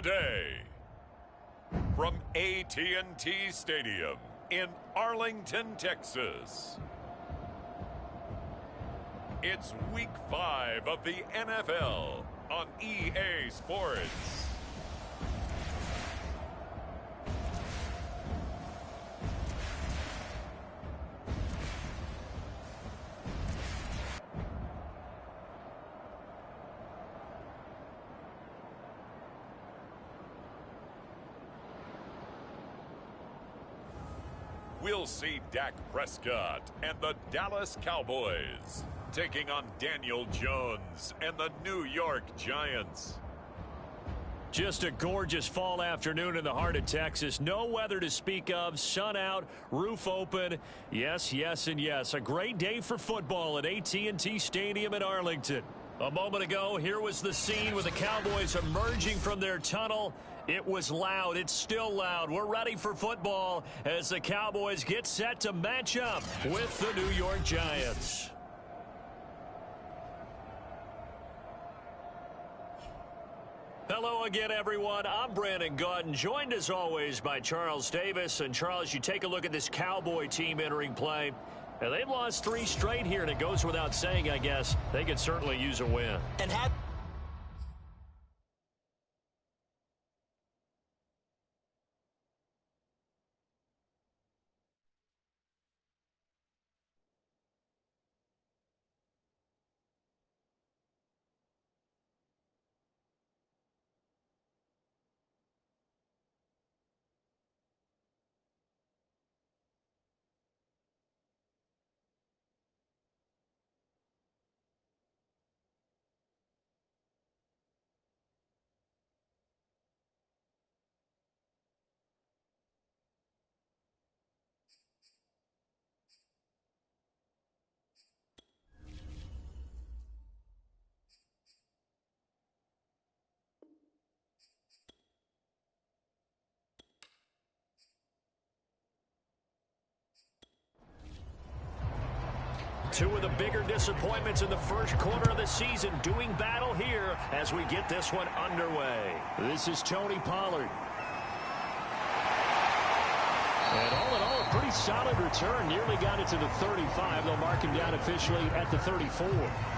today. From AT&T Stadium in Arlington, Texas. It's Week 5 of the NFL on EA Sports. We'll see Dak Prescott and the Dallas Cowboys taking on Daniel Jones and the New York Giants. Just a gorgeous fall afternoon in the heart of Texas. No weather to speak of. Sun out, roof open. Yes, yes, and yes. A great day for football at AT&T Stadium in Arlington. A moment ago, here was the scene with the Cowboys emerging from their tunnel. It was loud. It's still loud. We're ready for football as the Cowboys get set to match up with the New York Giants. Hello again, everyone. I'm Brandon Gautin, joined as always by Charles Davis. And Charles, you take a look at this Cowboy team entering play. And they've lost 3 straight here, and it goes without saying, I guess, they could certainly use a win. And Two of the bigger disappointments in the first quarter of the season doing battle here as we get this one underway. This is Tony Pollard. And all in all, a pretty solid return. Nearly got it to the 35. They'll mark him down officially at the 34.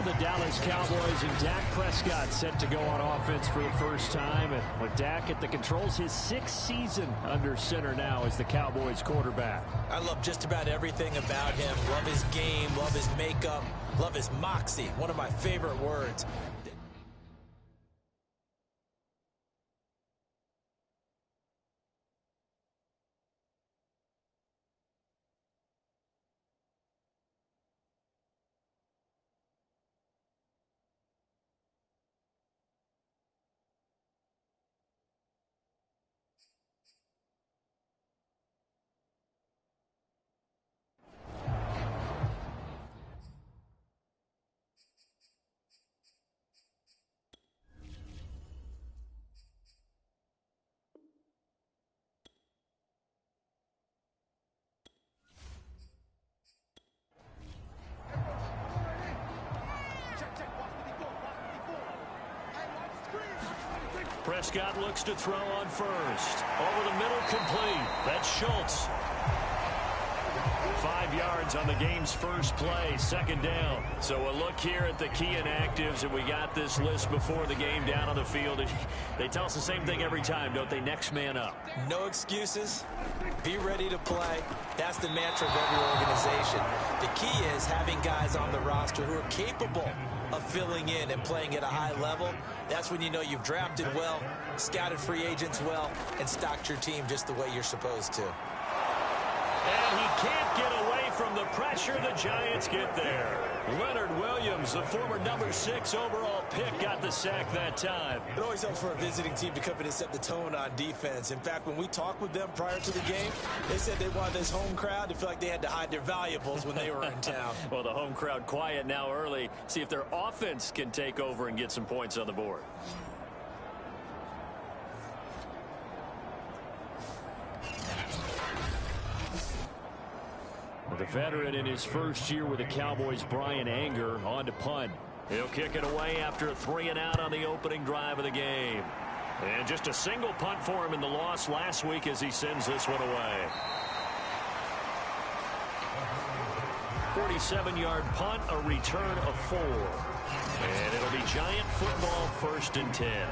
The Dallas Cowboys and Dak Prescott set to go on offense for the first time. And with Dak at the controls, his 6th season under center now as the Cowboys quarterback. I love just about everything about him. Love his game, love his makeup, love his moxie. One of my favorite words. Prescott looks to throw on first. Over the middle, complete. That's Schultz. 5 yards on the game's first play, 2nd down. So a look here at the key inactives, and we got this list before the game down on the field. They tell us the same thing every time, don't they? Next man up. No excuses. Be ready to play. That's the mantra of every organization. The key is having guys on the roster who are capable of filling in and playing at a high level. That's when you know you've drafted well, scouted free agents well, and stocked your team just the way you're supposed to. And he can't get away from the pressure. The Giants get there. Leonard Williams, the former number 6 overall pick, got the sack that time. It always helps for a visiting team to come in and set the tone on defense. In fact, when we talked with them prior to the game, they said they wanted this home crowd to feel like they had to hide their valuables when they were in town. Well, the home crowd quiet now early. See if their offense can take over and get some points on the board. The veteran in his first year with the Cowboys, Brian Anger, on to punt. He'll kick it away after a 3-and-out on the opening drive of the game. And just a single punt for him in the loss last week as he sends this one away. 47-yard punt, a return of 4. And it'll be Giant football, 1st and 10.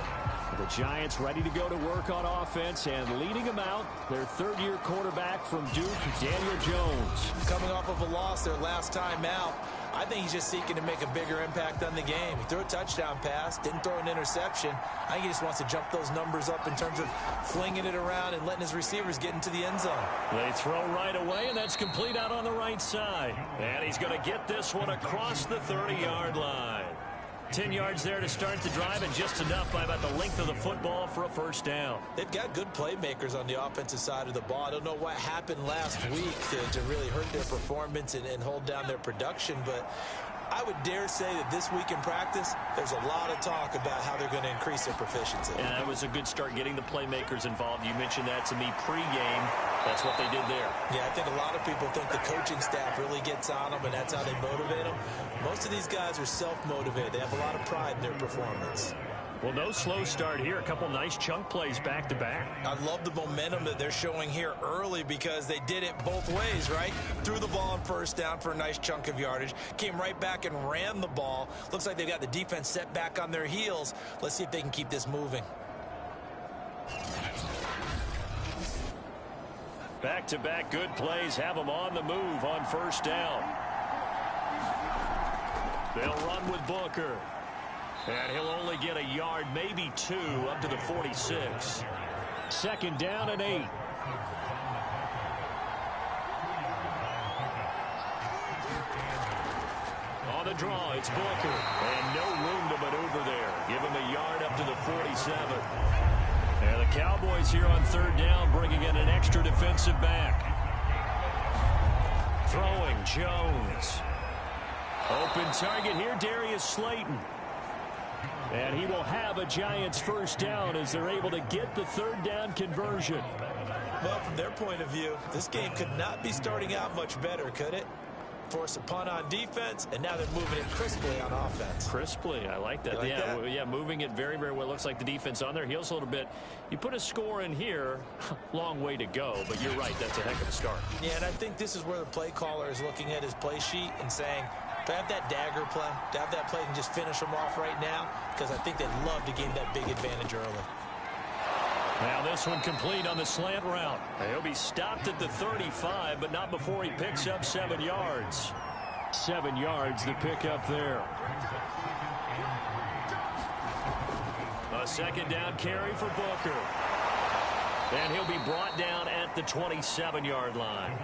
The Giants ready to go to work on offense, and leading them out, their third-year quarterback from Duke, Daniel Jones. Coming off of a loss their last time out, I think he's just seeking to make a bigger impact on the game. He threw a touchdown pass, didn't throw an interception. I think he just wants to jump those numbers up in terms of flinging it around and letting his receivers get into the end zone. They throw right away, and that's complete out on the right side. And he's going to get this one across the 30-yard line. 10 yards there to start the drive, and just enough by about the length of the football for a first down. They've got good playmakers on the offensive side of the ball. I don't know what happened last week to really hurt their performance and hold down their production, but I would dare say that this week in practice, there's a lot of talk about how they're going to increase their proficiency. And that was a good start getting the playmakers involved. You mentioned that to me pregame. That's what they did there. Yeah, I think a lot of people think the coaching staff really gets on them, and that's how they motivate them. Most of these guys are self-motivated. They have a lot of pride in their performance. Well, no slow start here. A couple nice chunk plays back-to-back. I love the momentum that they're showing here early because they did it both ways, right? Threw the ball on first down for a nice chunk of yardage. Came right back and ran the ball. Looks like they've got the defense set back on their heels. Let's see if they can keep this moving. Back-to-back good plays have them on the move on first down. They'll run with Booker. And he'll only get a yard, maybe 2, up to the 46. 2nd down and 8. On the draw, it's Booker. And no room to maneuver there. Give him a yard up to the 47. And the Cowboys here on 3rd down, bringing in an extra defensive back. Throwing, Jones. Open target here, Darius Slayton. And he will have a Giants first down as they're able to get the 3rd down conversion. Well, from their point of view, this game could not be starting out much better, could it? Force a punt on defense, and now they're moving it crisply on offense. Crisply, I like that. You like that? Yeah, moving it very, very well. Looks like the defense on their heels a little bit. You put a score in here, long way to go, but you're right, that's a heck of a start. Yeah, and I think this is where the play caller is looking at his play sheet and saying, to have that dagger play, to have that play and just finish them off right now, because I think they'd love to gain that big advantage early. Now this one complete on the slant route. He'll be stopped at the 35, but not before he picks up 7 yards. 7 yards the pickup there. A 2nd down carry for Booker. And he'll be brought down at the 27-yard line.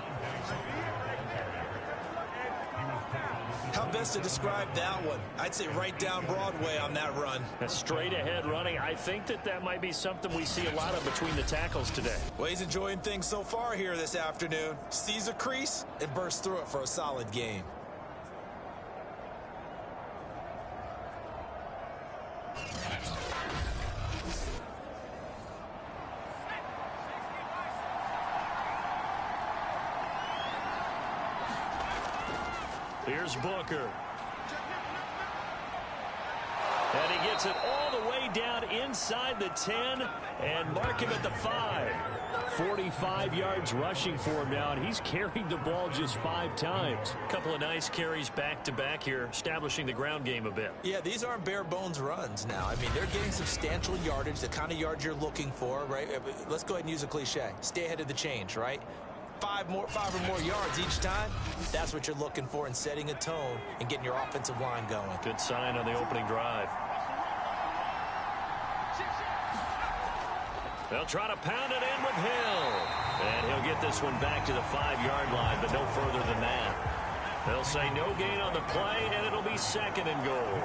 How best to describe that one? I'd say right down Broadway on that run. A straight ahead running. I think that might be something we see a lot of between the tackles today. Well, he's enjoying things so far here this afternoon. Sees a crease and bursts through it for a solid game. Here's Booker. And he gets it all the way down inside the 10 and mark him at the 5. 45 yards rushing for him now, and he's carried the ball just 5 times. A couple of nice carries back-to-back here, establishing the ground game a bit. Yeah, these aren't bare-bones runs now. I mean, they're getting substantial yardage, the kind of yards you're looking for, right? Let's go ahead and use a cliche. Stay ahead of the change, right? 5 or more yards each time, that's what you're looking for in setting a tone and getting your offensive line going. Good sign on the opening drive. They'll try to pound it in with Hill. And he'll get this one back to the 5-yard line, but no further than that. They'll say no gain on the play, and it'll be 2nd and goal.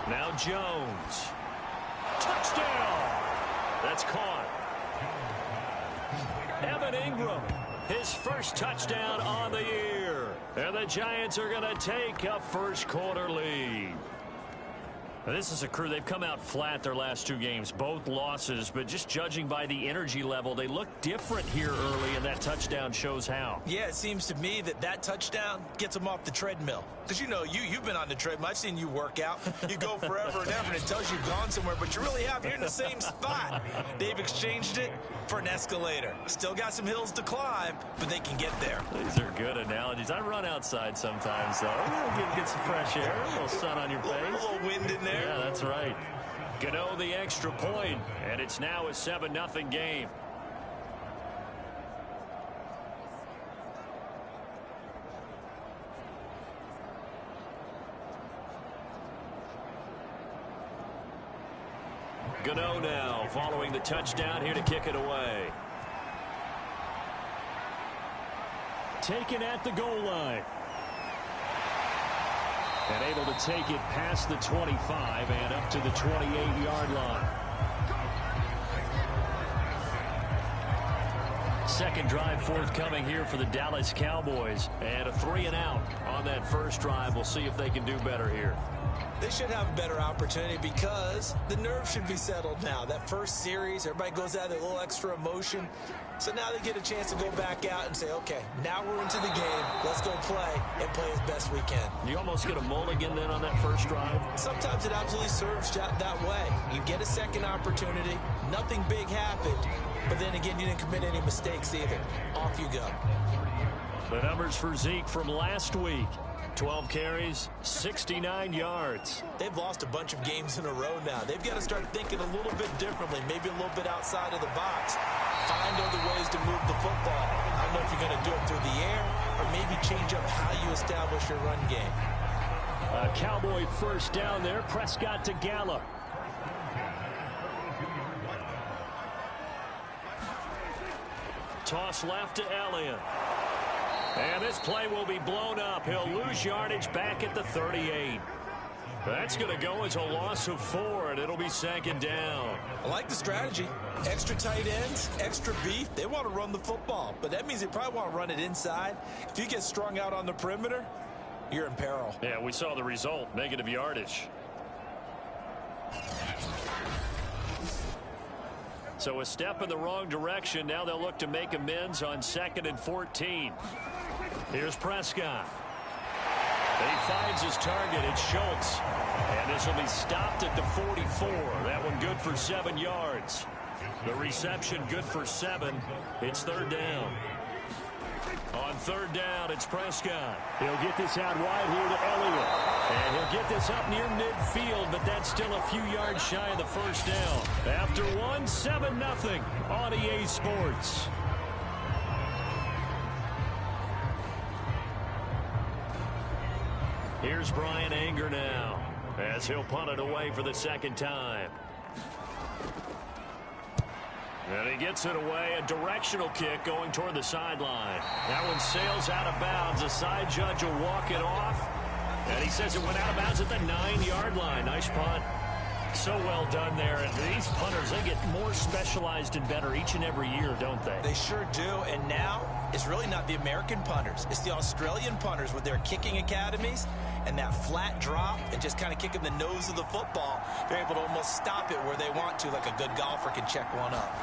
Now Jones. Touchdown! That's caught. Evan Ingram, his first touchdown on the year. And the Giants are going to take a first quarter lead. This is a crew. They've come out flat their last 2 games, both losses, but just judging by the energy level, they look different here early, and that touchdown shows how. Yeah, it seems to me that touchdown gets them off the treadmill. Because, you know, you've been on the treadmill. I've seen you work out. You go forever and ever, and it tells you you've gone somewhere, but you really have. You're in the same spot. They've exchanged it for an escalator. Still got some hills to climb, but they can get there. These are good analogies. I run outside sometimes, though. Get some fresh air, a little sun on your face. A little wind in there. Yeah, that's right. Gano the extra point, and it's now a 7-0 game. Gano now following the touchdown here to kick it away. Taken at the goal line. And able to take it past the 25 and up to the 28-yard line. Second drive forthcoming here for the Dallas Cowboys. And a 3-and-out on that first drive. We'll see if they can do better here. They should have a better opportunity because the nerves should be settled now. That first series, everybody goes out with a little extra emotion. So now they get a chance to go back out and say, okay, now we're into the game. Let's go play and play as best we can. You almost get a mulligan then on that first drive? Sometimes it absolutely serves that way. You get a second opportunity. Nothing big happened. But then again, you didn't commit any mistakes either. Off you go. The numbers for Zeke from last week. 12 carries, 69 yards. They've lost a bunch of games in a row now. They've got to start thinking a little bit differently, maybe a little bit outside of the box. Find other ways to move the football. I don't know if you're going to do it through the air or maybe change up how you establish your run game. A Cowboy first down there. Prescott to Gallup. Toss left to Elliott. And this play will be blown up. He'll lose yardage back at the 38. That's going to go as a loss of 4, and it'll be second down. I like the strategy. Extra tight ends, extra beef. They want to run the football, but that means they probably want to run it inside. If you get strung out on the perimeter, you're in peril. Yeah, we saw the result, negative yardage. So a step in the wrong direction. Now they'll look to make amends on 2nd and 14. Here's Prescott. He finds his target. It's Schultz. And this will be stopped at the 44. That one good for 7 yards. The reception good for 7. It's third down. On third down, it's Prescott. He'll get this out wide here to Elliott. And he'll get this up near midfield, but that's still a few yards shy of the first down. After 7-0 on EA Sports. Here's Brian Anger now as he'll punt it away for the second time. And he gets it away, a directional kick going toward the sideline. That one sails out of bounds. The side judge will walk it off. And he says it went out of bounds at the 9-yard line. Nice punt. So well done there. And these punters, they get more specialized and better each and every year, don't they? They sure do. And now it's really not the American punters. It's the Australian punters with their kicking academies and that flat drop and just kind of kicking the nose of the football. They're able to almost stop it where they want to, like a good golfer can check one up.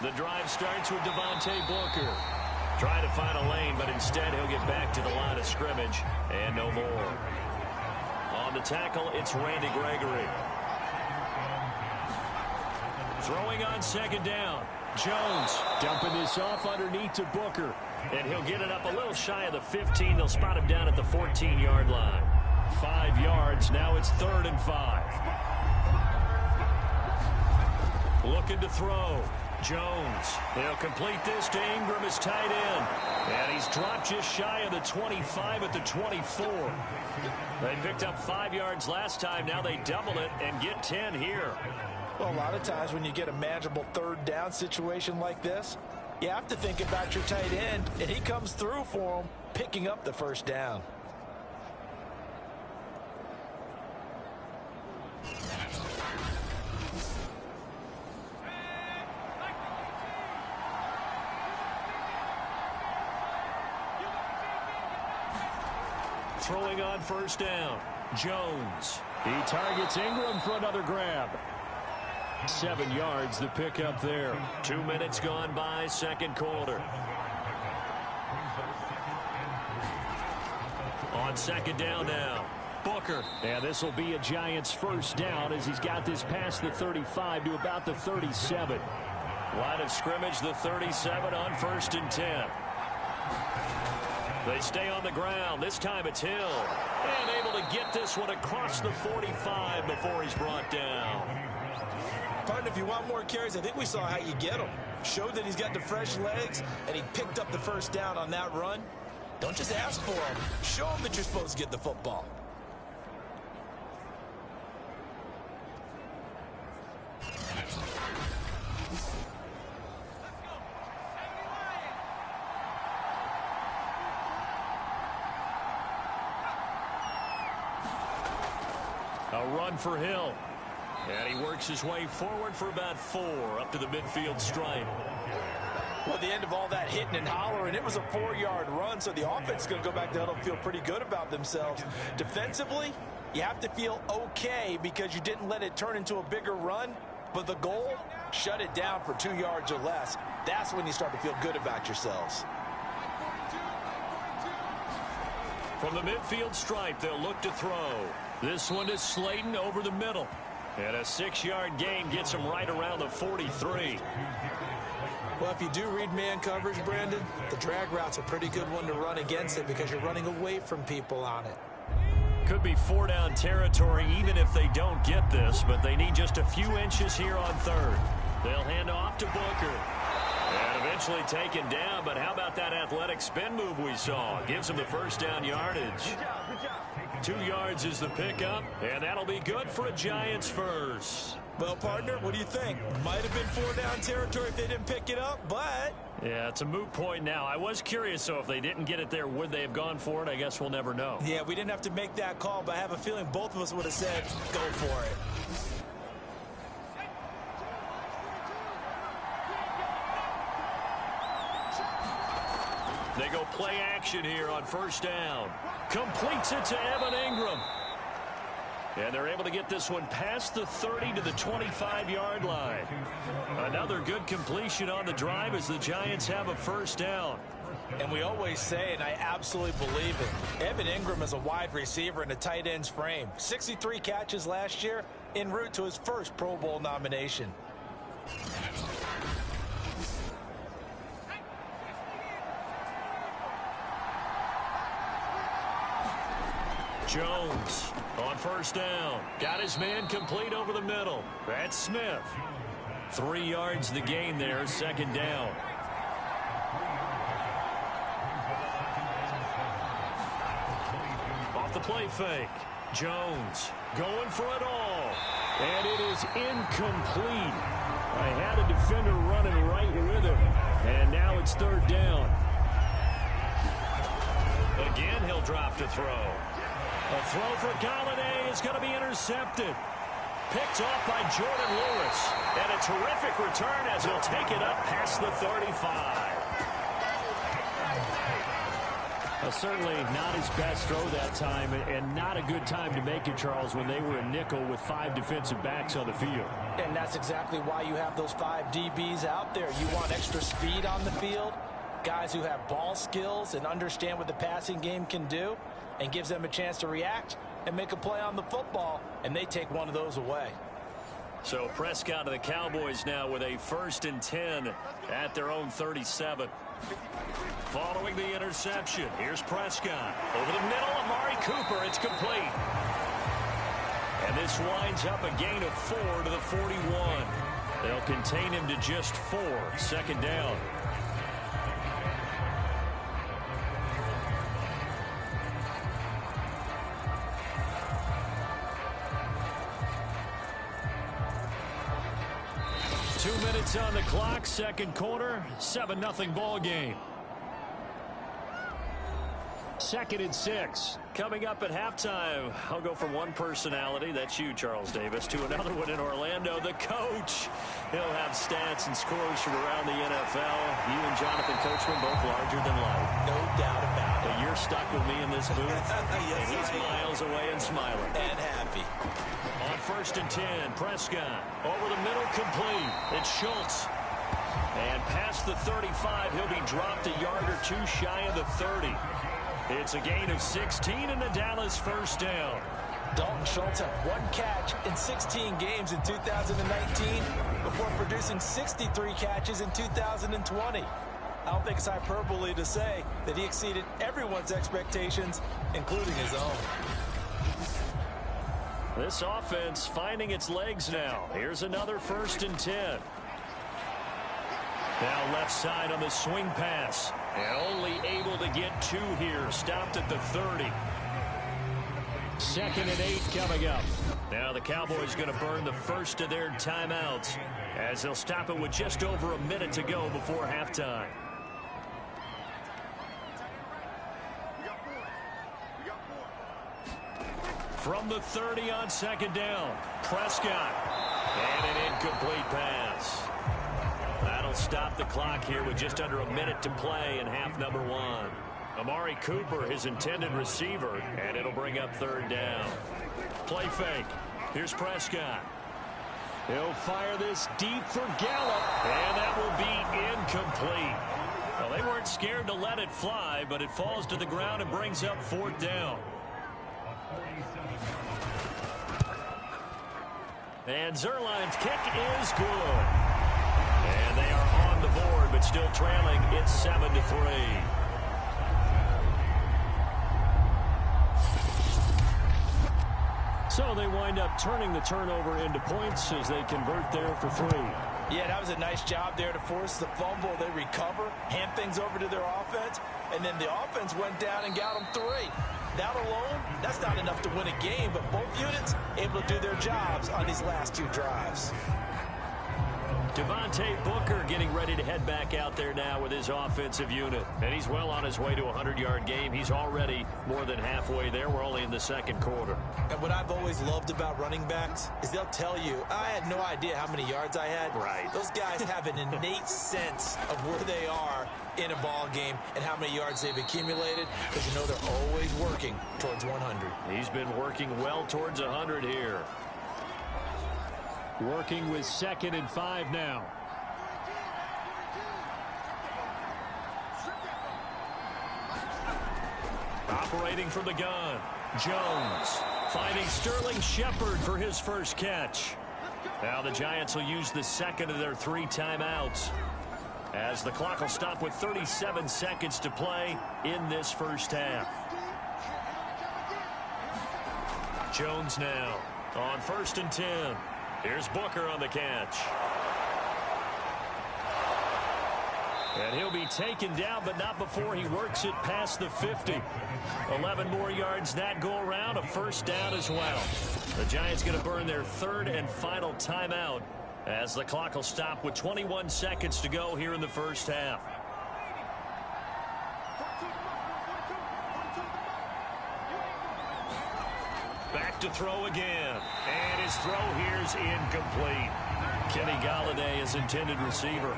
The drive starts with Devontae Booker. Trying to find a lane, but instead he'll get back to the line of scrimmage and no more. On the tackle, it's Randy Gregory. Throwing on second down. Jones dumping this off underneath to Booker. And he'll get it up a little shy of the 15. They'll spot him down at the 14-yard line. 5 yards. Now it's 3rd and 5. Looking to throw. Jones. He'll complete this to Ingram, his tight end. And he's dropped just shy of the 25 at the 24. They picked up 5 yards last time. Now they double it and get 10 here. Well, a lot of times when you get a manageable third down situation like this, you have to think about your tight end, and he comes through for him, picking up the first down. Throwing on first down. Jones. He targets Ingram for another grab. 7 yards, the pickup there. 2 minutes gone by, second quarter. On second down now, Booker. And this will be a Giants first down as he's got this past the 35 to about the 37. Line of scrimmage, the 37 on 1st and 10. They stay on the ground. This time it's Hill. And able to get this one across the 45 before he's brought down. Partner, if you want more carries, I think we saw how you get them. Showed that he's got the fresh legs, and he picked up the first down on that run. Don't just ask for them. Show them that you're supposed to get the football. A run for Hill. And he works his way forward for about 4 up to the midfield stripe. Well, at the end of all that hitting and hollering, it was a 4-yard run, so the offense is going to go back to huddle and feel pretty good about themselves. Defensively, you have to feel okay because you didn't let it turn into a bigger run, but the goal, shut it down for 2 yards or less. That's when you start to feel good about yourselves. From the midfield stripe, they'll look to throw. This one is Slayton over the middle. And a 6-yard gain gets him right around the 43. Well, if you do read man coverage, Brandon, the drag route's a pretty good one to run against it because you're running away from people on it. Could be 4-down territory even if they don't get this, but they need just a few inches here on 3rd. They'll hand off to Booker. And eventually taken down, but how about that athletic spin move we saw? Gives him the first down yardage. 2 yards is the pickup, and that'll be good for a Giants first. Well, partner, what do you think? Might have been 4-down territory if they didn't pick it up, but... Yeah, it's a moot point now. I was curious, so if they didn't get it there, would they have gone for it? I guess we'll never know. Yeah, we didn't have to make that call, but I have a feeling both of us would have said, go for it. They go play action here on first down. Completes it to Evan Ingram. And they're able to get this one past the 30 to the 25-yard line. Another good completion on the drive as the Giants have a first down. And we always say, and I absolutely believe it, Evan Ingram is a wide receiver in a tight end's frame. 63 catches last year, en route to his first Pro Bowl nomination. Jones on first down. Got his man complete over the middle. That's Smith. 3 yards the gain there, second down. Off the play fake. Jones going for it all. And it is incomplete. I had a defender running right with him. And now it's third down. Again, he'll drop to throw. A throw for Galladay is going to be intercepted. Picked off by Jordan Lewis. And a terrific return as he'll take it up past the 35. Certainly not his best throw that time, and not a good time to make it, Charles, when they were a nickel with 5 defensive backs on the field. And that's exactly why you have those 5 DBs out there. You want extra speed on the field, guys who have ball skills and understand what the passing game can do, and gives them a chance to react and make a play on the football, and they take one of those away. So Prescott of the Cowboys now with a 1st and 10 at their own 37. Following the interception, here's Prescott. Over the middle, Amari Cooper, it's complete. And this winds up a gain of 4 to the 41. They'll contain him to just 4, second down. On the clock, second quarter, 7-0 ball game. 2nd and 6. Coming up at halftime, I'll go from one personality, that's you, Charles Davis, to another one in Orlando, the coach. He'll have stats and scores from around the NFL. You and Jonathan Coachman both larger than life. No doubt about it. But you're stuck with me in this booth, Yes, and he's miles away and smiling. And happy. On 1st and 10, Prescott over the middle, complete. It's Schultz. And past the 35, he'll be dropped a yard or two shy of the 30. It's a gain of 16 and the Dallas first down. Dalton Schultz had 1 catch in 16 games in 2019 before producing 63 catches in 2020. I don't think it's hyperbole to say that he exceeded everyone's expectations, including his own. This offense finding its legs now. Here's another 1st and 10. Now left side on the swing pass. And only able to get 2 here. Stopped at the 30. 2nd and 8 coming up. Now the Cowboys going to burn the first of their timeouts as they'll stop it with just over a minute to go before halftime. From the 30 on 2nd down. Prescott. And an incomplete pass. That'll stop the clock here with just under a minute to play in half number 1. Amari Cooper, his intended receiver, and it'll bring up 3rd down. Play fake. Here's Prescott. He'll fire this deep for Gallup, and that will be incomplete. Well, they weren't scared to let it fly, but it falls to the ground and brings up 4th down. And Zerline's kick is good. And they are on the board, but still trailing. It's 7-3. So they wind up turning the turnover into points as they convert there for 3. Yeah, that was a nice job there to force the fumble. They recover, hand things over to their offense, and then the offense went down and got them 3. That alone, that's not enough to win a game, but both units able to do their jobs on these last 2 drives. Devontae Booker getting ready to head back out there now with his offensive unit. And he's well on his way to a 100-yard game. He's already more than halfway there. We're only in the 2nd quarter. And what I've always loved about running backs is they'll tell you, I had no idea how many yards I had. Right. Those guys have an innate sense of where they are in a ball game and how many yards they've accumulated, because you know they're always working towards 100. He's been working well towards 100 here. Working with 2nd and 5 now. Operating from the gun. Jones finding Sterling Shepard for his first catch. Now the Giants will use the 2nd of their 3 timeouts, as the clock will stop with 37 seconds to play in this first half. Jones now on 1st and 10. Here's Booker on the catch. And he'll be taken down, but not before he works it past the 50. 11 more yards that go around, a first down as well. The Giants going to burn their 3rd and final timeout as the clock will stop with 21 seconds to go here in the first half. Back to throw again. And his throw here's incomplete. Kenny Golladay is intended receiver.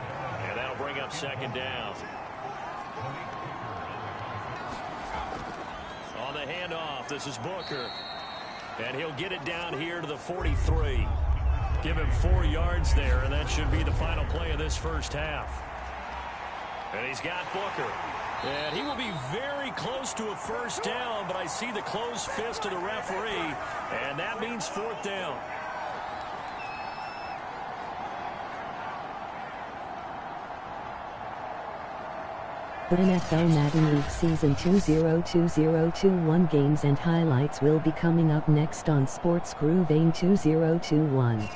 And that'll bring up 2nd down. On the handoff, this is Booker. And he'll get it down here to the 43. Give him 4 yards there, and that should be the final play of this first half. And he's got Booker. And he will be very close to a first down, but I see the closed fist of the referee, and that means 4th down. The NFL Madden League Season 2020-21 games and highlights will be coming up next on Sports Groove AIM 2021.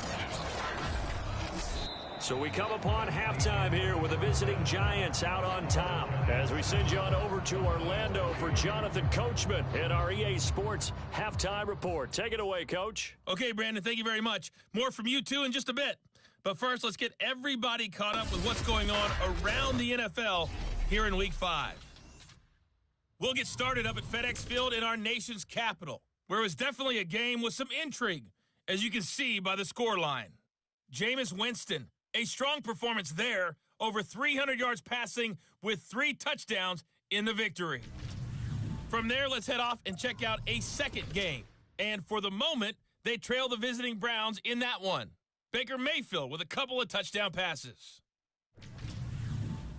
So we come upon halftime here with the visiting Giants out on top, as we send you on over to Orlando for Jonathan Coachman in our EA Sports Halftime Report. Take it away, Coach. Okay, Brandon, thank you very much. More from you, too, in just a bit. But first, let's get everybody caught up with what's going on around the NFL here in Week 5. We'll get started up at FedEx Field in our nation's capital, where it was definitely a game with some intrigue, as you can see by the scoreline. Jameis Winston, a strong performance there, over 300 yards passing with 3 touchdowns in the victory. From there, let's head off and check out a second game. And for the moment, they trail the visiting Browns in that one. Baker Mayfield with a couple of touchdown passes.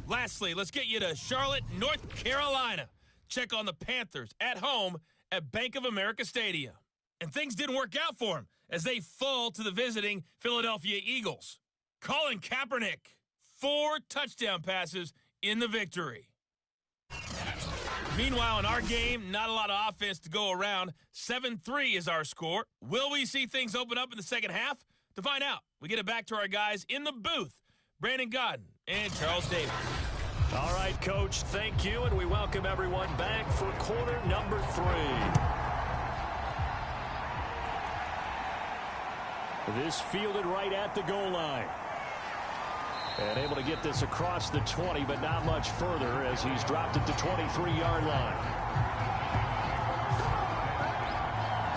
Lastly, let's get you to Charlotte, North Carolina. Check on the Panthers at home at Bank of America Stadium. And things didn't work out for them as they fall to the visiting Philadelphia Eagles. Colin Kaepernick, 4 touchdown passes in the victory. Meanwhile, in our game, not a lot of offense to go around. 7-3 is our score. Will we see things open up in the second half? To find out, we get it back to our guys in the booth, Brandon Godden and Charles Davis. All right, Coach, thank you, and we welcome everyone back for quarter number 3. This fielded right at the goal line. And able to get this across the 20, but not much further as he's dropped it to 23-yard line.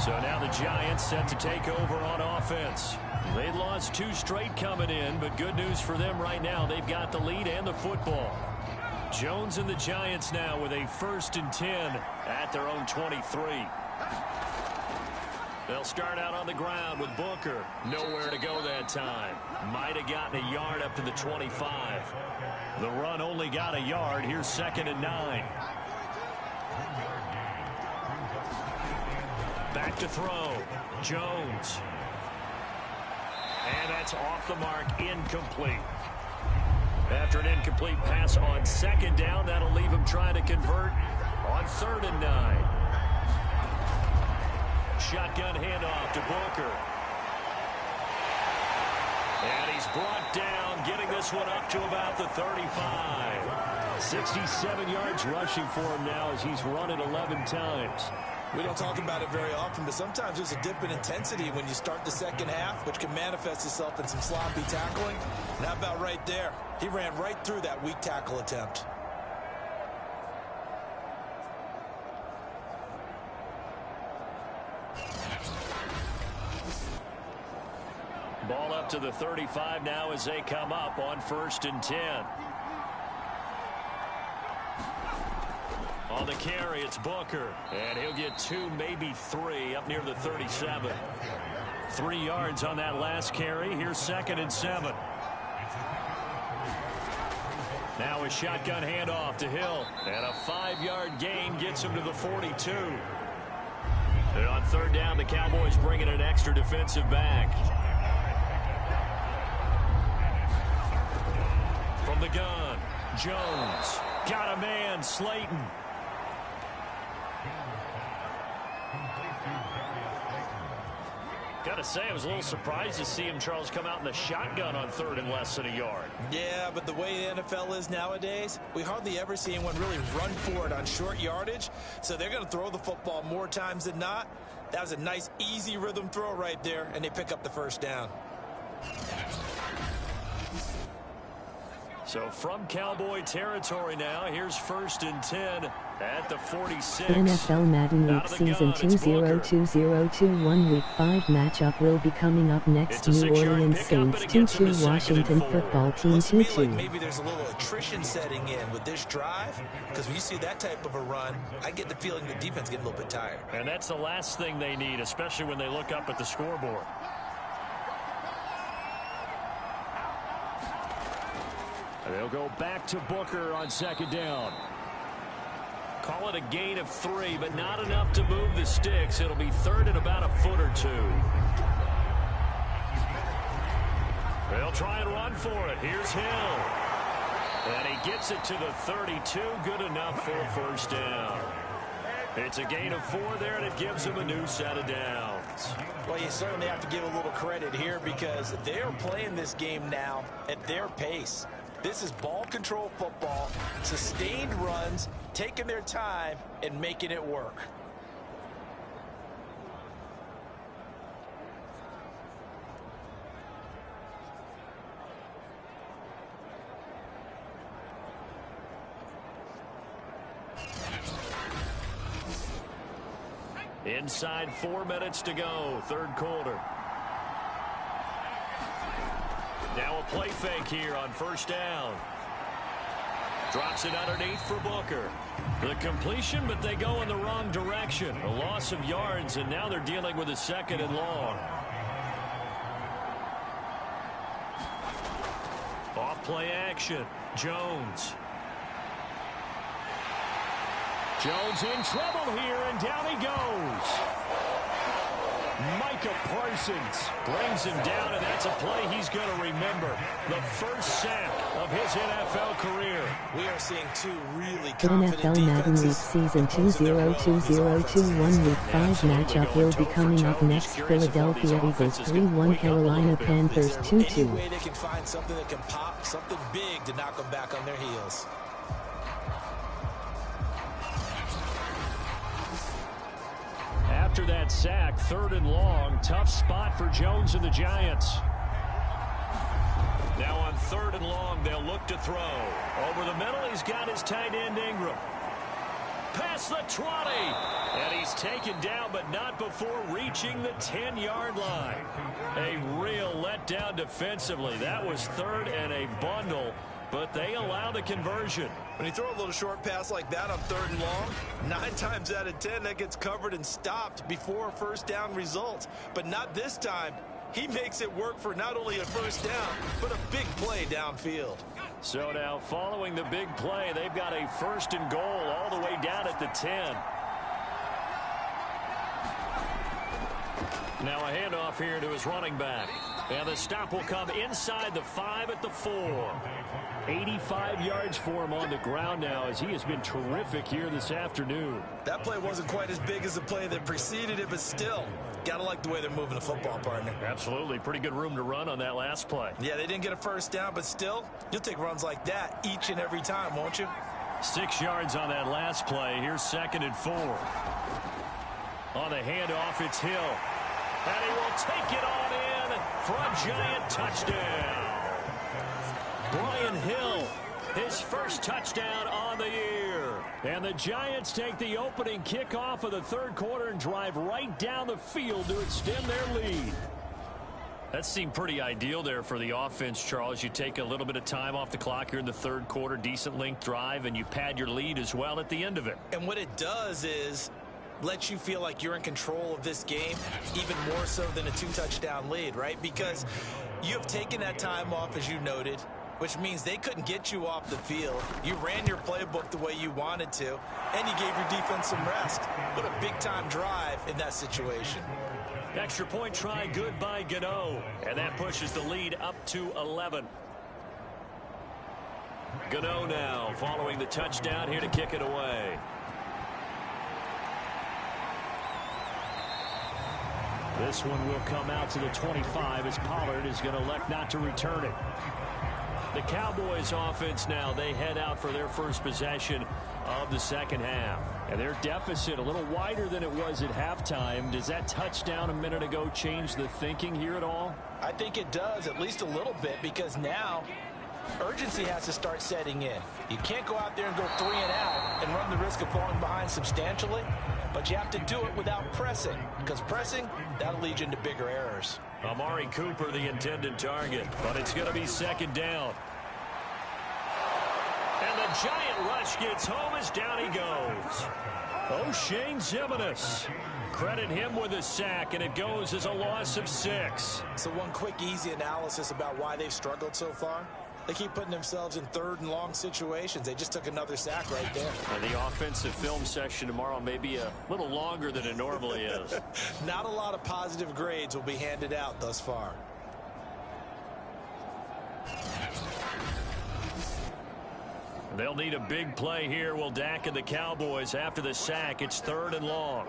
So now the Giants set to take over on offense. They'd lost 2 straight coming in, but good news for them right now. They've got the lead and the football. Jones and the Giants now with a 1st and 10 at their own 23. They'll start out on the ground with Booker. Nowhere to go that time. Might have gotten a yard up to the 25. The run only got a yard. Here's 2nd and 9. Back to throw. Jones. And that's off the mark, incomplete. After an incomplete pass on 2nd down, that'll leave him trying to convert on 3rd and 9. Shotgun handoff to Booker. And he's brought down, getting this one up to about the 35. 67 yards rushing for him now as he's run it 11 times. We don't talk about it very often, but sometimes there's a dip in intensity when you start the second half, which can manifest itself in some sloppy tackling. And how about right there? He ran right through that weak tackle attempt. Ball up to the 35 now as they come up on 1st and 10. On the carry, it's Booker. And he'll get 2, maybe 3 up near the 37. 3 yards on that last carry. Here's 2nd and 7. Now a shotgun handoff to Hill. And a 5-yard gain gets him to the 42. And on 3rd down, the Cowboys bring in an extra defensive back. From the gun, Jones. Got a man, Slayton. Got to say, I was a little surprised to see him, Charles, come out in the shotgun on 3rd and less than a yard. Yeah, but the way the NFL is nowadays, we hardly ever see anyone really run for it on short yardage. So they're going to throw the football more times than not. That was a nice, easy rhythm throw right there, and they pick up the 1st down. So from Cowboy territory now, here's 1st and 10 at the 46. NFL Madden League Season 202021 Week 5 matchup will be coming up next. New Orleans Saints 2-2 Washington Football Team 2-2. Like maybe there's a little attrition setting in with this drive, because when you see that type of a run, I get the feeling the defense getting a little bit tired. And that's the last thing they need, especially when they look up at the scoreboard. They'll go back to Booker on 2nd down. Call it a gain of 3, but not enough to move the sticks. It'll be 3rd and about a foot or 2. They'll try and run for it. Here's Hill. And he gets it to the 32. Good enough for a 1st down. It's a gain of 4 there, and it gives him a new set of downs. Well, you certainly have to give a little credit here because they're playing this game now at their pace. This is ball control football, sustained runs, taking their time and making it work. Inside 4 minutes to go, third quarter. Now a play fake here on first down. Drops it underneath for Booker. The completion, but they go in the wrong direction. A loss of yards, and now they're dealing with a second and long. Off play action. Jones. Jones in trouble here, and down he goes. Micah Parsons brings him down, and that's a play he's going to remember. The first sack of his NFL career. We are seeing two really The confident NFL Madden League defenses. Season 202021 Week 5 matchup will be coming up next. Philadelphia Eagles 3-1, Carolina Panthers 2-2. Any way they can find something that can pop, something big to knock them back on their heels. After that sack, third and long, tough spot for Jones and the Giants. Now on third and long, they'll look to throw. Over the middle, he's got his tight end Ingram. Past the 20, and he's taken down, but not before reaching the 10-yard line. A real letdown defensively. That was third and a bundle, but they allow the conversion. When you throw a little short pass like that on third and long, 9 times out of 10 that gets covered and stopped before a first down result. But not this time. He makes it work for not only a first down, but a big play downfield. So now following the big play, they've got a first and goal all the way down at the 10. Now a handoff here to his running back. And the stop will come inside the 5 at the 4. 85 yards for him on the ground now, as he has been terrific here this afternoon. That play wasn't quite as big as the play that preceded it, but still, gotta like the way they're moving the football, partner. Absolutely. Pretty good room to run on that last play. Yeah, they didn't get a first down, but still, you'll take runs like that each and every time, won't you? 6 yards on that last play. Here's 2nd and 4. On the handoff, it's Hill. And he will take it on in for a Giant touchdown. Brian Hill, his first touchdown on the year. And the Giants take the opening kickoff of the third quarter and drive right down the field to extend their lead. That seemed pretty ideal there for the offense, Charles. You take a little bit of time off the clock here in the third quarter, decent length drive, and you pad your lead as well at the end of it. And what it does is let you feel like you're in control of this game, even more so than a 2-touchdown lead, right? Because you have taken that time off, as you noted, which means they couldn't get you off the field. You ran your playbook the way you wanted to, and you gave your defense some rest. What a big-time drive in that situation. Extra point try good by Gano, and that pushes the lead up to 11. Gano now following the touchdown here to kick it away. This one will come out to the 25 as Pollard is going to elect not to return it. The Cowboys offense now, they head out for their first possession of the second half. And their deficit a little wider than it was at halftime. Does that touchdown a minute ago change the thinking here at all? I think it does, at least a little bit, because now urgency has to start setting in. You can't go out there and go 3 and out and run the risk of falling behind substantially, but you have to do it without pressing, because pressing, that'll lead you into bigger errors. Amari Cooper, the intended target, but it's going to be second down. And the Giant rush gets home as down he goes. O'Shane Zimenez. Credit him with a sack, and it goes as a loss of 6. So one quick, easy analysis about why they've struggled so far. They keep putting themselves in third and long situations. They just took another sack right there. And the offensive film session tomorrow may be a little longer than it normally is. Not a lot of positive grades will be handed out thus far. They'll need a big play here. Will Dak and the Cowboys after the sack. It's third and long.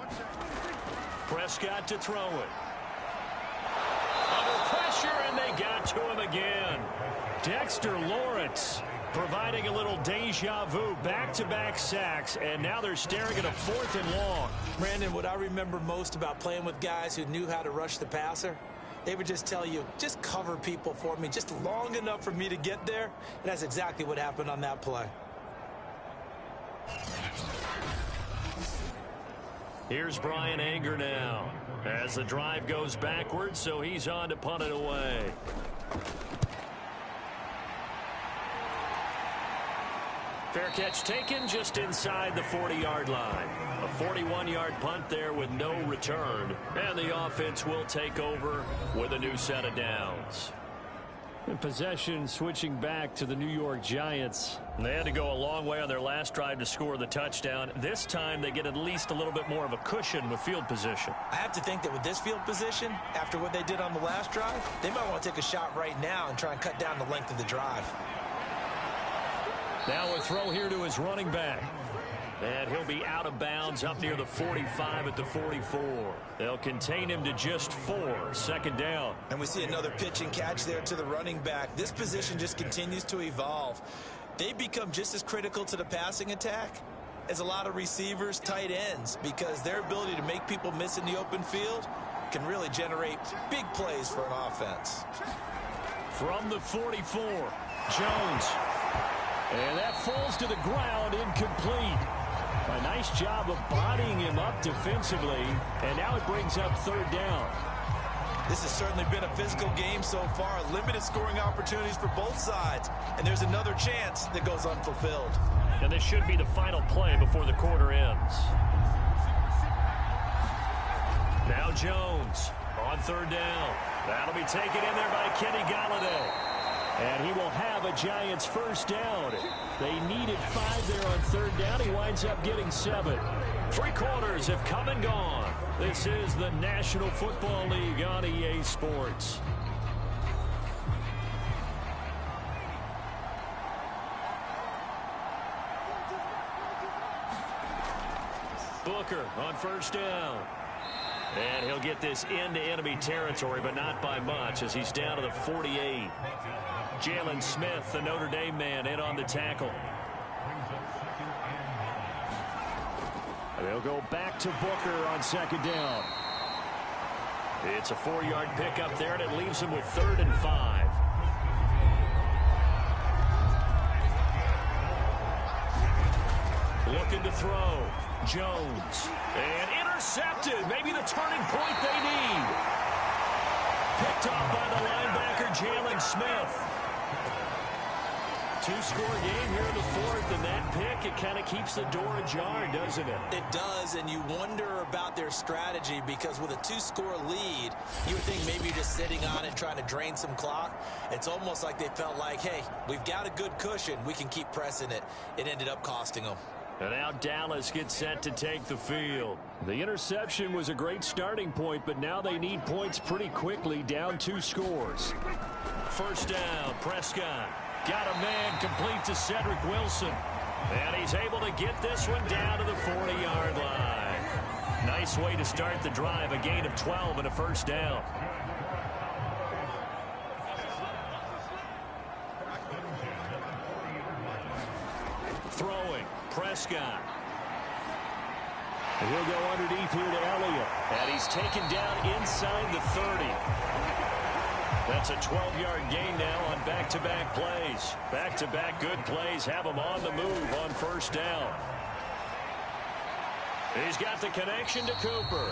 Prescott to throw it. Under pressure, and they got to him again. Dexter Lawrence providing a little deja vu, back-to-back sacks, and now they're staring at a 4th and long. Brandon, what I remember most about playing with guys who knew how to rush the passer, they would just tell you, just cover people for me just long enough for me to get there, and that's exactly what happened on that play. Here's Brian Anger now as the drive goes backwards, so he's on to punt it away. Fair catch taken just inside the 40-yard line. A 41-yard punt there with no return. And the offense will take over with a new set of downs. And possession switching back to the New York Giants. They had to go a long way on their last drive to score the touchdown. This time they get at least a little bit more of a cushion with field position. I have to think that with this field position, after what they did on the last drive, they might want to take a shot right now and try and cut down the length of the drive. Now a throw here to his running back. And he'll be out of bounds up near the 45 at the 44. They'll contain him to just 4. Second down. And we see another pitch and catch there to the running back. This position just continues to evolve. They become just as critical to the passing attack as a lot of receivers, tight ends, because their ability to make people miss in the open field can really generate big plays for an offense. From the 44, Jones. And that falls to the ground, incomplete. A nice job of bodying him up defensively, and now it brings up third down. This has certainly been a physical game so far. Limited scoring opportunities for both sides, and there's another chance that goes unfulfilled. And this should be the final play before the quarter ends. Now Jones on third down. That'll be taken in there by Kenny Golladay. And he will have a Giants first down. They needed 5 there on third down. He winds up getting 7. 3 quarters have come and gone. This is the National Football League on EA Sports. Booker on first down. And he'll get this into enemy territory, but not by much as he's down to the 48. Jalen Smith, the Notre Dame man, in on the tackle. They'll go back to Booker on second down. It's a 4-yard pickup there, and it leaves him with 3rd and 5. Looking to throw. Jones. And intercepted. Maybe the turning point they need. Picked off by the linebacker, Jalen Smith. 2-score game here in the 4th, and that pick, it kind of keeps the door ajar, doesn't it? It does, and you wonder about their strategy because with a 2-score lead, you would think maybe you're just sitting on it trying to drain some clock. It's almost like they felt like, hey, we've got a good cushion. We can keep pressing it. It ended up costing them. And now Dallas gets set to take the field. The interception was a great starting point, but now they need points pretty quickly, down 2 scores. First down, Prescott. Got a man complete to Cedric Wilson. And he's able to get this one down to the 40-yard line. Nice way to start the drive, a gain of 12 and a first down. Throwing, Prescott. And he'll go underneath here to Elliott. And he's taken down inside the 30. That's a 12-yard gain now on back-to-back plays. Back-to-back good plays have him on the move on first down. He's got the connection to Cooper.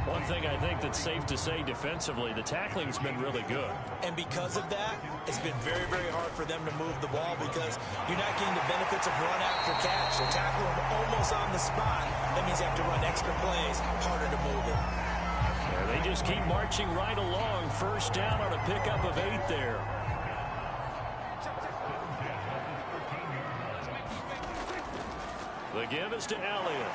One thing I think that's safe to say defensively, the tackling's been really good. And because of that, it's been very, very hard for them to move the ball because you're not getting the benefits of run after catch. They're tackling them almost on the spot. That means you have to run extra plays, harder to move it. They just keep marching right along. First down on a pickup of 8 there. The give is to Elliott.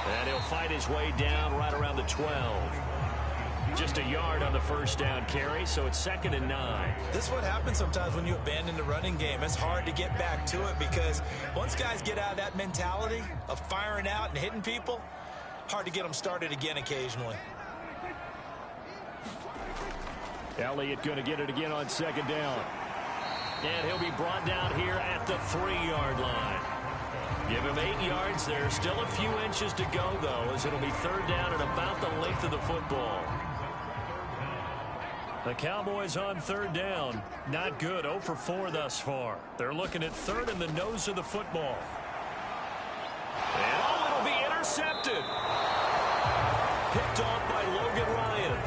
And he'll fight his way down right around the 12. Just a yard on the first down carry, so it's 2nd and 9. This is what happens sometimes when you abandon the running game. It's hard to get back to it because once guys get out of that mentality of firing out and hitting people, hard to get them started again occasionally. Elliott going to get it again on second down. And he'll be brought down here at the 3-yard line. Give him 8 yards there. Still a few inches to go, though, as it'll be 3rd down and about the length of the football. The Cowboys on 3rd down. Not good. 0 for 4 thus far. They're looking at 3rd and the nose of the football. And oh, it'll be intercepted. Picked off by Logan Ryan.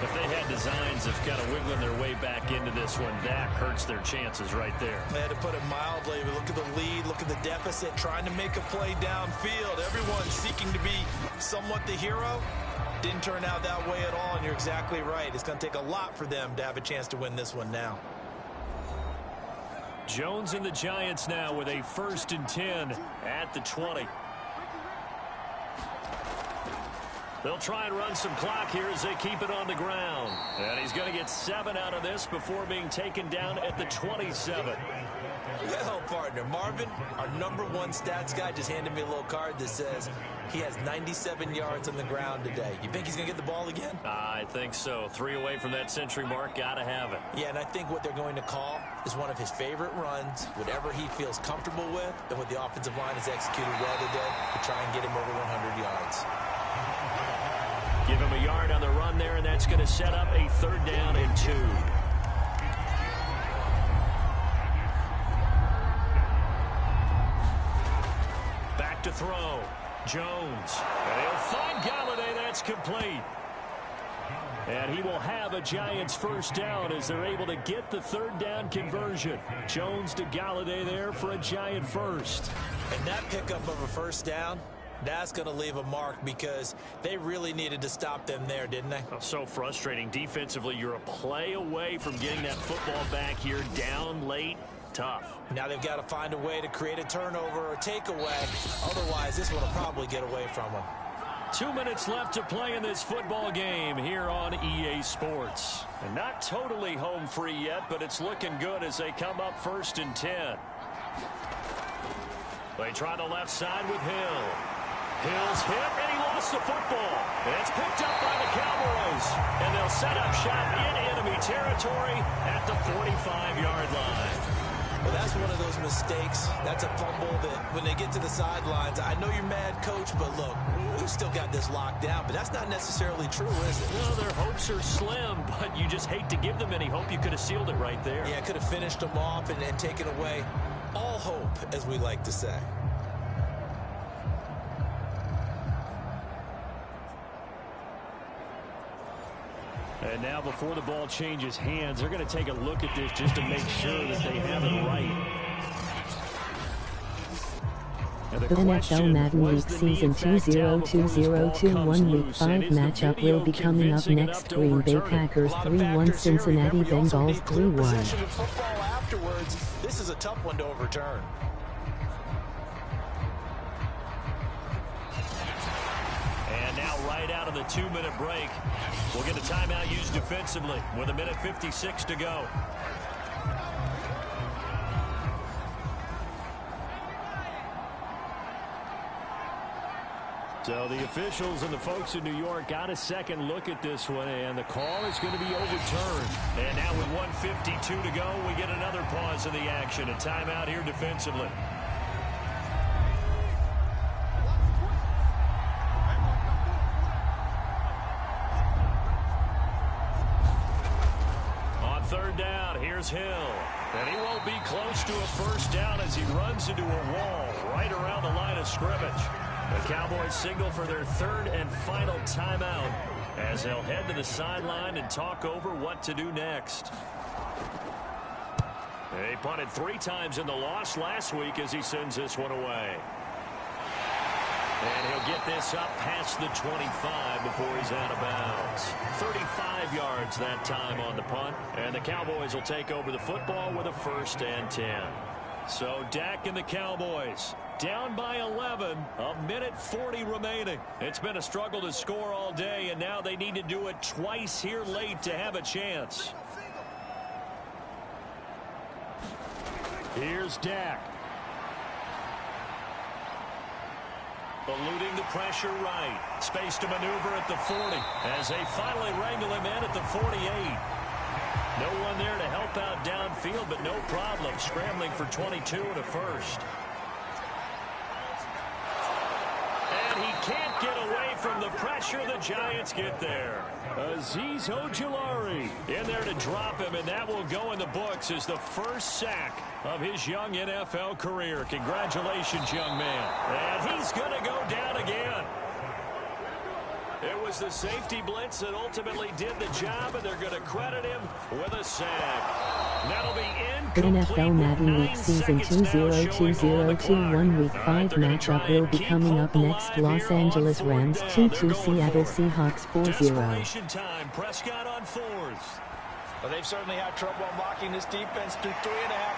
If they had designs of kind of wiggling their way back into this one, that hurts their chances right there. They had to put it mildly. Look at the lead, look at the deficit, trying to make a play downfield. Everyone seeking to be somewhat the hero. Didn't turn out that way at all, and you're exactly right. It's going to take a lot for them to have a chance to win this one now. Jones and the Giants now with a 1st and 10 at the 20. They'll try and run some clock here as they keep it on the ground. And he's going to get 7 out of this before being taken down at the 27. Well, partner, Marvin, our #1 stats guy, just handed me a little card that says he has 97 yards on the ground today. You think he's going to get the ball again? I think so. 3 away from that century mark. Got to have it. Yeah, and I think what they're going to call is one of his favorite runs, whatever he feels comfortable with, and what the offensive line has executed well today to try and get him over 100 yards. Give him a yard on the run there, and that's going to set up a 3rd down and 2. Back to throw. Jones. And he'll find Galladay. That's complete. And he will have a Giants 1st down as they're able to get the 3rd down conversion. Jones to Galladay there for a Giant 1st. And that pickup of a 1st down, that's going to leave a mark because they really needed to stop them there, didn't they? Oh, so frustrating. Defensively, you're a play away from getting that football back here down late. Tough. Now they've got to find a way to create a turnover or takeaway. Otherwise, this one will probably get away from them. 2 minutes left to play in this football game here on EA Sports. And not totally home free yet, but it's looking good as they come up 1st and 10. They try the left side with Hill. Hill's hit, and he lost the football. And it's picked up by the Cowboys. And they'll set up shop in enemy territory at the 45-yard line. Well, that's one of those mistakes. That's a fumble that when they get to the sidelines, I know you're mad, Coach, but look, we've still got this locked down. But that's not necessarily true, is it? Well, their hopes are slim, but you just hate to give them any hope. You could have sealed it right there. Yeah, could have finished them off and taken away all hope, as we like to say. And now before the ball changes hands, they're going to take a look at this just to make sure that they have it right. The NFL Madden League Season 2020-21 Week 5 matchup will be coming up next. Green Bay Packers 3-1, Cincinnati Bengals 3-1. Afterwards, this is a tough one to overturn. And now right out of the 2-minute break, we'll get a timeout used defensively with 1:56 to go. So the officials and the folks in New York got a second look at this one, and the call is going to be overturned. And now with 1:52 to go, we get another pause in the action. A timeout here defensively. On 3rd down, here's Hill. And he won't be close to a 1st down as he runs into a wall right around the line of scrimmage. The Cowboys signal for their 3rd and final timeout as they'll head to the sideline and talk over what to do next. They punted 3 times in the loss last week as he sends this one away. And he'll get this up past the 25 before he's out of bounds. 35 yards that time on the punt. And the Cowboys will take over the football with a 1st and 10. So Dak and the Cowboys down by 11, 1:40 remaining. It's been a struggle to score all day, and now they need to do it twice here late to have a chance. Here's Dak. Eluding the pressure right. Space to maneuver at the 40 as they finally wrangle him in at the 48. No one there to help out downfield, but no problem. Scrambling for 22 and a 1st. And he can't get away from the pressure. The Giants get there. Azeez Ojulari in there to drop him, and that will go in the books as the first sack of his young NFL career. Congratulations, young man. And he's going to go down again. It was the safety blitz that ultimately did the job, and they're going to credit him with a sack. That'll be incomplete. NFL Madden Week Season 202021 Week 5 matchup will be coming up next. Los Angeles Rams 2-2 Seattle Seahawks 4-0. Time. Prescott on fourth. Well, they've certainly had trouble unlocking this defense through 3.5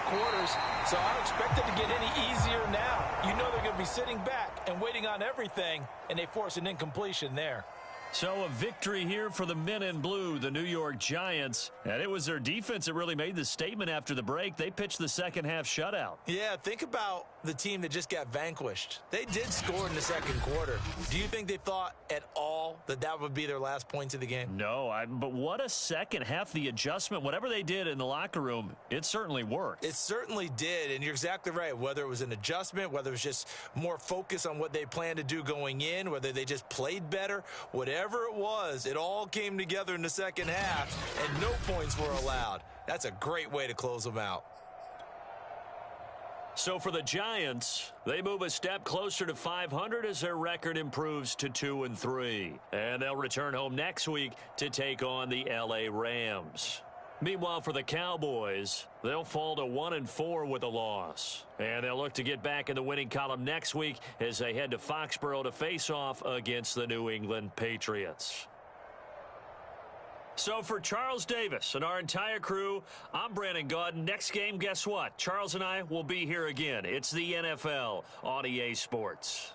quarters, so I don't expect it to get any easier now. You know they're going to be sitting back and waiting on everything, and they force an incompletion there. So a victory here for the men in blue, the New York Giants. And it was their defense that really made the statement after the break. They pitched the second half shutout. Yeah, think about the team that just got vanquished. They did score in the second quarter. Do you think they thought at all that that would be their last points of the game? No, but what a second half. The adjustment, whatever they did in the locker room, it certainly worked. It certainly did, and you're exactly right. Whether it was an adjustment, whether it was just more focus on what they planned to do going in, whether they just played better, whatever it was, it all came together in the second half, and no points were allowed. That's a great way to close them out. So for the Giants, they move a step closer to 500 as their record improves to 2-3. And they'll return home next week to take on the LA Rams. Meanwhile, for the Cowboys, they'll fall to 1-4 with a loss. And they'll look to get back in the winning column next week as they head to Foxborough to face off against the New England Patriots. So for Charles Davis and our entire crew, I'm Brandon Gaudin. Next game, guess what? Charles and I will be here again. It's the NFL on EA Sports.